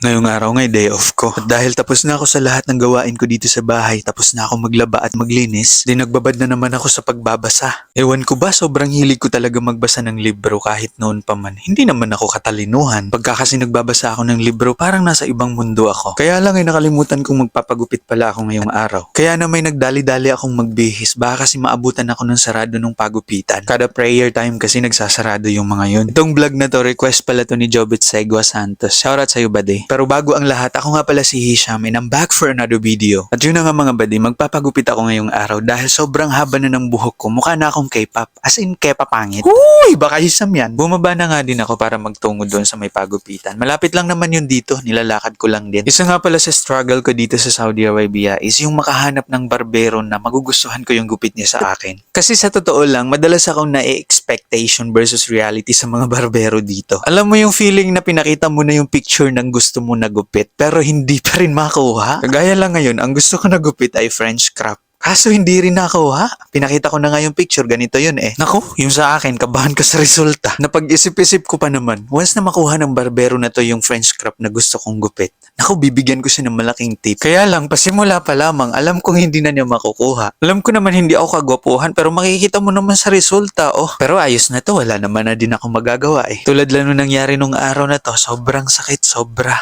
Ngayong araw nga day off ko. At dahil tapos na ako sa lahat ng gawain ko dito sa bahay, tapos na ako maglaba at maglinis, di nagbabad na naman ako sa pagbabasa. Ewan ko ba, sobrang hilig ko talaga magbasa ng libro kahit noon pa man. Hindi naman ako katalinuhan. Pagka kasi nagbabasa ako ng libro, parang nasa ibang mundo ako. Kaya lang ay nakalimutan kong magpapagupit pala ako ngayong araw. Kaya na may nagdali-dali akong magbihis, baka kasi maabutan ako ng sarado ng pagupitan. Kada prayer time kasi nagsasarado yung mga yun. Itong vlog na to, request pala to ni Jobit Segua Santos. Shoutout sa'yo, buddy. Pero bago ang lahat, ako nga pala si Hisham and I'm back for another video. At yun na nga mga buddy, magpapagupit ako ngayong araw dahil sobrang haba na ng buhok ko. Mukha na akong K-pop. As in Kepa pangit. Uy, baka Hisham yan. Bumaba na nga din ako para magtungo doon sa may pagupitan. Malapit lang naman yun dito, nilalakad ko lang din. Isa nga pala sa struggle ko dito sa Saudi Arabia is yung makahanap ng barbero na magugustuhan ko yung gupit niya sa akin. Kasi sa totoo lang, madalas akong na-expectation versus reality sa mga barbero dito. Alam mo yung feeling na pinakita mo na yung picture ng gusto mo na gupit pero hindi pa rin makuha? Kagaya lang ngayon, ang gusto ko na gupit ay French crop. Kaso hindi rin nakuha. Pinakita ko na nga yung picture, ganito yun eh. Naku, yung sa akin, kabahan ka sa resulta. Napag-isip-isip ko pa naman, once na makuha ng barbero na to yung French crop na gusto kong gupit, naku, bibigyan ko siya ng malaking tip. Kaya lang, pasimula pa lamang, alam kong hindi na niya makukuha. Alam ko naman hindi ako kagwapuhan, pero makikita mo naman sa resulta, oh. Pero ayos na to, wala naman na din ako magagawa eh. Tulad lang nung nangyari nung araw na to, sobrang sakit, sobra.